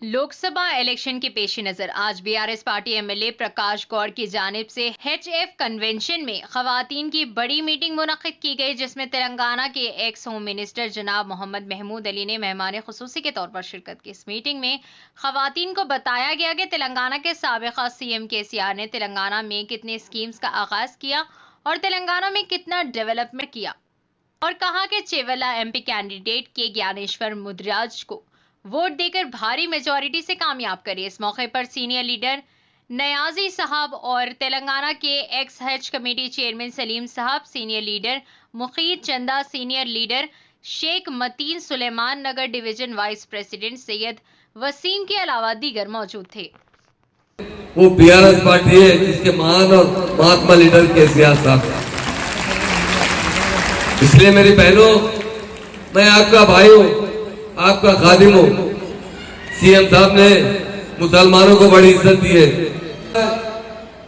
Lok Sabha election के पेश नजर आज बीआरएस पार्टी एमएलए प्रकाश गौड़ की जानिब से एचएफ कन्वेंशन में खवातीन की बड़ी मीटिंग मुनक्किद की गई, जिसमें तेलंगाना के एक्स होम मिनिस्टर जनाब मोहम्मद महमूद अली ने मेहमान खुसूसी के तौर पर शिरकत की। इस मीटिंग में खवातीन को बताया गया कि तेलंगाना के साबिका सीएम केसीआर ने तेलंगाना में कितने स्कीम्स का आगाज किया और तेलंगाना में कितना डेवलपमेंट किया, और कहा कि चेवल्ला एमपी कैंडिडेट के ज्ञानेश्वर मुद्राज को वोट देकर भारी मेजॉरिटी से कामयाब करिए। इस मौके पर सीनियर लीडर नयाजी साहब और तेलंगाना के एक्स हज कमेटी चेयरमैन सलीम साहब, senior leader Mukhid Chanda, senior leader Sheikh Mateen Suleman, नगर division vice president Syed Waseem के अलावा दीगर मौजूद थे। वो बीआरएस पार्टी है जिसके महान और महात्मा लीडर केसीआर साहब। इसलिए मेरी बहनों, मैं आपका भाई हूँ, आपका खादिम हूँ। सीएम साहब ने मुसलमानों को बड़ी इज्जत दी है।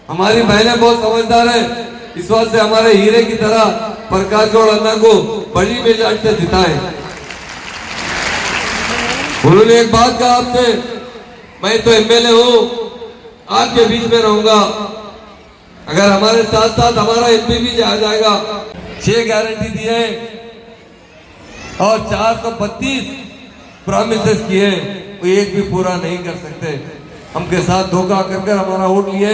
हमारी बहनें बहुत समझदार है, इस बात से हमारे हीरे की तरह प्रकाश गौड़ अन्ना को बड़ी मेजॉरिटी से जिताए। उन्होंने एक बात कहा आपसे, मैं तो एमएलए हूँ, आपके बीच में रहूंगा, अगर हमारे साथ साथ हमारा एमपी भी आ जाएगा। 6 गारंटी दिए और 432 प्रॉमिसेस किए, वो एक भी पूरा नहीं कर सकते। हमके साथ धोखा कर हमारा वोट लिए,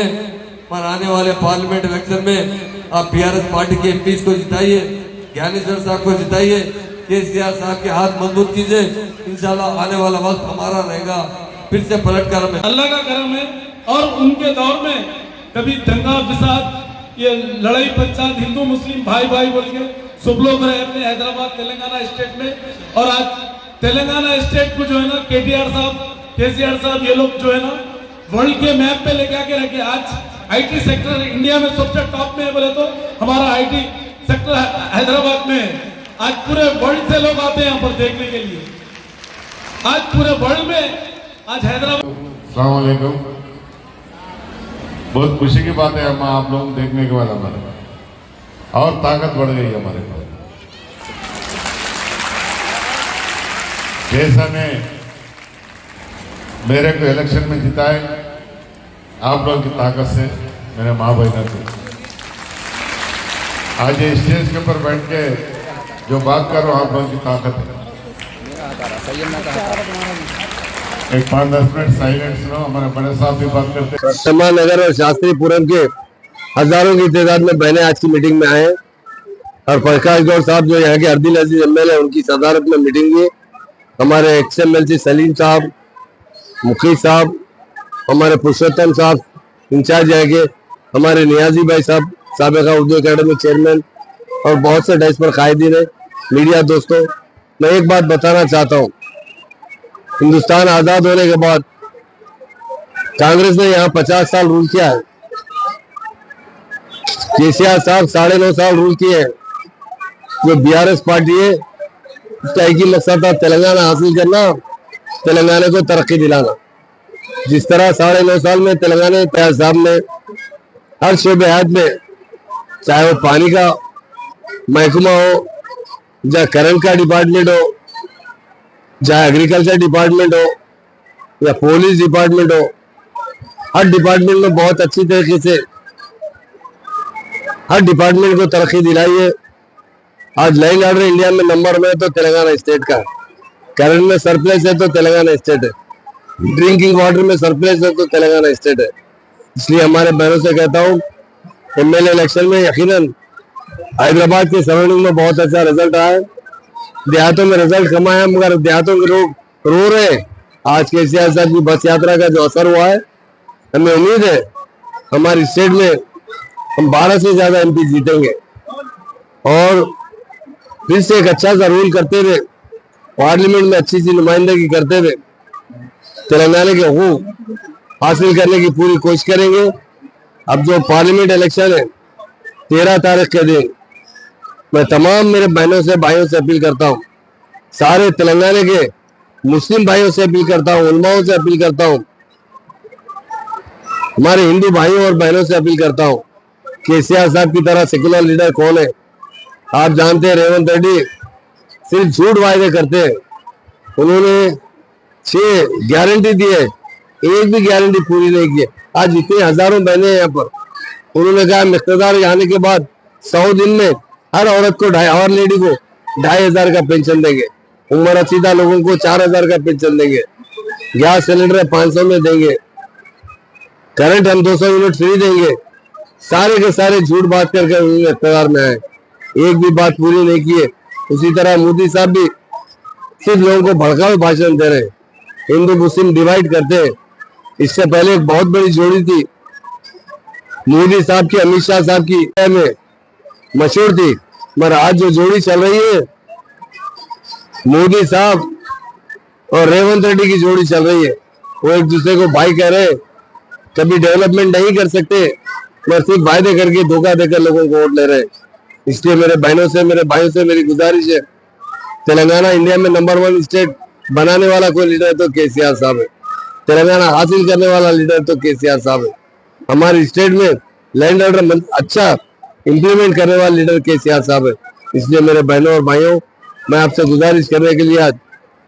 पर आने वाले पार्लियामेंट इलेक्शन में आप बीआरएस पार्टी के एमपीज को जिताइए, ज्ञानेश्वर साहब को जिताइए, केसीआर साहब के हाथ मजबूत कीजिए। इंशाल्लाह आने वाला वक्त हमारा रहेगा, फिर से पलट कर हमें अल्लाह का करम है। और उनके दौर में कभी दंगा फिसाद, ये लड़ाई पंचायत, हिंदू मुस्लिम भाई भाई बोल के सब लोग रहे अपने हैदराबाद तेलंगाना स्टेट में। और आज तेलंगाना स्टेट को जो है ना केटीआर साहब, केसीआर साहब, ये लोग जो है ना वर्ल्ड के मैप पे लेके आके रखे। आज आईटी सेक्टर इंडिया में सबसे टॉप में है बोले तो हमारा आईटी सेक्टर हैदराबाद में है। आज पूरे वर्ल्ड से लोग आते हैं यहाँ पर देखने के लिए। आज पूरे वर्ल्ड में आज हैदराबाद। अस्सलाम वालेकुम। बहुत खुशी की बात है, हम आप लोग देखने के बाद हमारे और ताकत बढ़ गई हमारे पास। जैसा ने मेरे को इलेक्शन में जिताए, आप लोगों की ताकत से, मेरे माँ बहनों से आज ये स्टेज के ऊपर बैठ के जो बात कर रहा हूँ, आप लोगों की ताकत है। एक 5-10 मिनट साइलेंस लो, हमारे बड़े साहब भी बात करते हैं। समान नगर और शास्त्रीपुरम के हजारों की तादाद में बहनें आज की मीटिंग में आए और प्रकाश गौड़ साहब जो यहाँ के अर्दिल अजीज एमएलए, उनकी सदारत में मीटिंग हुई। हमारे एक्सएमएलसी सलीम साहब, मुखीद साहब, हमारे पुरुषोत्तम साहब इंचार्ज यहाँ के, हमारे नियाजी भाई साहब साबिका उर्दू अकेडमी चेयरमैन, और बहुत से डाइस पर कायदीन है। मीडिया दोस्तों, मैं एक बात बताना चाहता हूँ, हिंदुस्तान आजाद होने के बाद कांग्रेस ने यहाँ 50 साल रूल किया है, केसीआर साहब 9.5 साल रूल किए हैं। जो बीआरएस पार्टी है उसका एक ही मकसद था, तेलंगाना हासिल करना, तेलंगाना को तरक्की दिलाना। जिस तरह 9.5 साल में तेलंगाना के साहब ने हर शोबे हयात में, चाहे वो पानी का महकमा हो, चाहे करंट का डिपार्टमेंट हो, चाहे एग्रीकल्चर डिपार्टमेंट हो या पुलिस डिपार्टमेंट हो, हर डिपार्टमेंट में बहुत अच्छी तरीके से हर डिपार्टमेंट को तरक्की दिलाई है। आज लैंड ऑर्डर इंडिया में नंबर में तो तेलंगाना स्टेट का है, करंट में सरप्लस है तो तेलंगाना स्टेट है, ड्रिंकिंग वाटर में सरप्लस है तो तेलंगाना स्टेट है। इसलिए हमारे बहनों से कहता हूँ, एमएलए इलेक्शन में यकीनन हैदराबाद के सराउंडिंग में बहुत अच्छा रिजल्ट आया है। देहातों में रिजल्ट कम आया, मगर देहातों के लोग रो रहे हैं। आज केसीआर साहब की बस यात्रा का जो असर हुआ है, हमें उम्मीद है हमारी स्टेट में हम 12 से ज्यादा एमपी जीतेंगे और फिर से एक अच्छा सा रूल करते हुए, पार्लियामेंट में अच्छी सी नुमाइंदगी करते हुए तेलंगाना के हकूक हासिल करने की पूरी कोशिश करेंगे। अब जो पार्लियामेंट इलेक्शन है 13 तारीख के दिन, मैं तमाम मेरे बहनों से, भाइयों से अपील करता हूँ, सारे तेलंगाना के मुस्लिम भाइयों से अपील करता हूँ, उलमाओं से अपील करता हूँ, हमारे हिंदू भाइयों और बहनों से अपील करता हूँ, केसीआर साहब की तरह सेक्युलर लीडर कौन है? आप जानते हैं, रेवंत रेड्डी सिर्फ झूठ वायदे करते हैं। उन्होंने 6 गारंटी दी है, एक भी गारंटी पूरी नहीं की है। आज इतने हजारों बहने हैं यहाँ पर, उन्होंने कहा इख्तियार आने के बाद 100 दिन में हर औरत को हर लेडी को 2500 का पेंशन देंगे, उम्र रसीदा लोगों को 4000 का पेंशन देंगे, गैस सिलेंडर 500 में देंगे, करंट हम 200 यूनिट फ्री देंगे। सारे के सारे झूठ बात करके इख्तियार में आए, एक भी बात पूरी नहीं की है। उसी तरह मोदी साहब भी सिर्फ लोगों को भड़काऊ भाषण दे रहे हैं, हिंदू मुस्लिम डिवाइड करते हैं। इससे पहले एक बहुत बड़ी जोड़ी थी मोदी साहब की, अमित शाह साहब की में मशहूर थी, मगर आज जो जोड़ी चल रही है मोदी साहब और रेवंत रेड्डी की जोड़ी चल रही है, वो एक दूसरे को भाई कह रहे हैं, कभी डेवलपमेंट नहीं कर सकते, मगर सिर्फ वायदे करके धोखा देकर लोगों को वोट ले रहे हैं। इसलिए मेरे बहनों से, मेरे भाइयों से मेरी गुजारिश है, तेलंगाना इंडिया में नंबर 1 स्टेट बनाने वाला कोई लीडर तो केसीआर साहब है, तेलंगाना हासिल करने वाला लीडर तो केसीआर साहब है। हमारे स्टेट में लैंड ऑर्डर अच्छा इंप्लीमेंट करने वाला लीडर केसीआर साहब है। इसलिए मेरे बहनों और भाइयों, मैं आपसे गुजारिश करने के लिए आज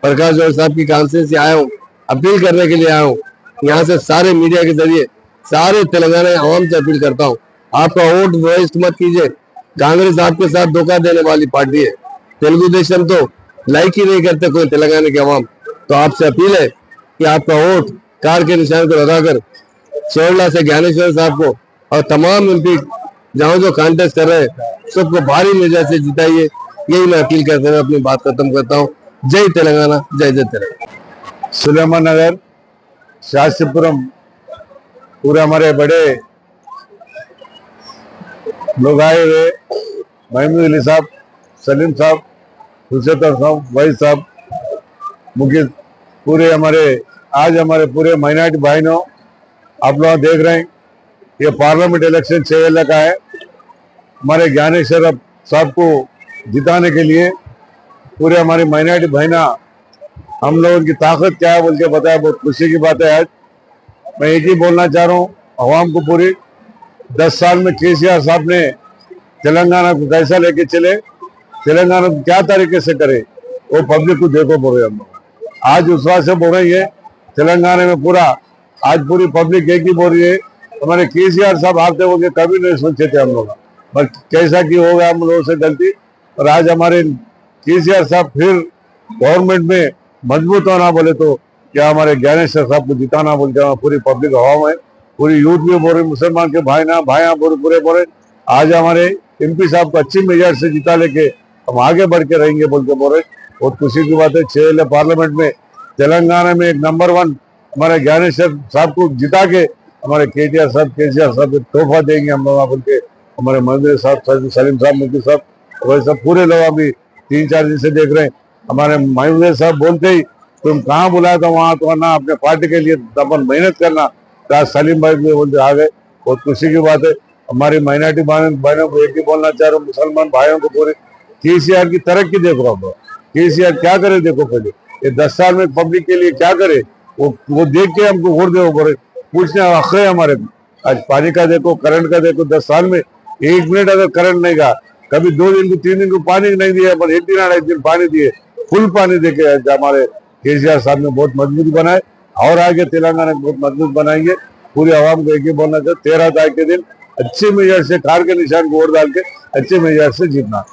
प्रकाश गौड़ साहब की कॉन्फ्रेंस से आया हूँ, अपील करने के लिए आया हूँ। यहाँ से सारे मीडिया के जरिए सारे तेलंगाना आवाम से अपील करता हूँ, आपका वोट वेस्ट मत कीजिए। कांग्रेस आपके साथ धोखा देने वाली पार्टी है, तेलुगु देशम तो लाइक ही नहीं करते कोई तेलंगाना के अवाम। तो आपसे अपील है कि आपका वोट कार के निशान को लगाकर चौड़ला से ज्ञानेश्वर साहब को और तमाम एमपी जहाँ जो कॉन्टेस्ट कर रहे हैं सबको भारी मेजा से जिताइए। यही मैं अपील करते हुए अपनी बात खत्म करता हूँ। जय तेलंगाना, जय जय तेलंगाना। सुलेमान नगर, शास्त्रीपुरम, पूरे हमारे बड़े लोग आए हुए, महमूद अली साहब, सलीम साहब, हुसैन साहब, वही साहब, मुख्य पूरे हमारे आज हमारे पूरे माइनॉरिटी भाइयों, आप लोग देख रहे हैं ये पार्लियामेंट इलेक्शन 6 का है। हमारे ज्ञानेश्वर साहब को जिताने के लिए पूरे हमारी माइनॉरिटी बहना, हम लोगों की ताकत क्या है बोल के बताया, बहुत खुशी की बात है। आज मैं एक ही बोलना चाह रहा हूँ अवाम को, पूरी 10 साल में केसीआर साहब ने तेलंगाना को कैसा लेके चले, तेलंगाना को क्या तरीके से करे, वो पब्लिक को देखो बोल रहे हम लोग। आज उस बात से बोल रही है तेलंगाना में पूरा आज पूरी पब्लिक एक ही बोल रही है, हमारे केसीआर साहब आते हो गए, कभी नहीं सोचे थे हम लोग, पर कैसा कि हो गया हम लोगों से गलती। और आज हमारे केसीआर साहब फिर गवर्नमेंट में मजबूत होना बोले तो क्या हमारे ज्ञानेश्वर साहब को जिताना बोल के पूरी पब्लिक हवा में, पूरी यूथ भी बोल रहे, मुसलमान के भाई ना भाई पूरे बोल रहे। आज हमारे एमपी साहब को अच्छी मेजर से जिता लेके हम आगे बढ़ के रहेंगे बोल के बोल रहे। बहुत खुशी की बात है, 6 पार्लियामेंट में तेलंगाना में एक नंबर 1 हमारे ज्ञानेश्वर साहब को जिता के हमारे केसीआर साहब को तोहफा देंगे हम लोग बोल के, हमारे मंदिर साहब, सलीम साहब, मुफ्ती साहब, वही सब पूरे लोग अभी 3-4 दिन से देख रहे हैं। हमारे महमूद साहब बोलते ही तुम कहाँ बुलाया था वहां तो ना, अपने पार्टी के लिए अपन मेहनत करना, तो सलीम भाई भी बोलते आ गए। बहुत खुशी की बात है। हमारी माइनॉरिटी बहनों को एक ही बोलना चाह रहा हूँ, मुसलमान भाइयों को पूरे केसीआर की तरक्की देखो, अब केसीआर क्या करे देखो, पहले ये 10 साल में पब्लिक के लिए क्या करे वो देख के हमको वोट दे बोले, पूछने हक है हमारे। आज पानी का देखो, करंट का देखो, 10 साल में 1 मिनट अगर करंट नहीं गा, कभी 2 दिन को 3 दिन को पानी नहीं दिया, पर एक दिन पानी दिए, फुल पानी देके हमारे केसीआर साहब ने बहुत मजबूत बनाए और आगे तेलंगाना को बहुत मजबूत बनाएंगे। पूरे आवाम को एक ही बोलना चाहिए, 13 तारीख के दिन अच्छे मेजर से कार के निशान को वोट डाल के अच्छे मेजर से जीतना।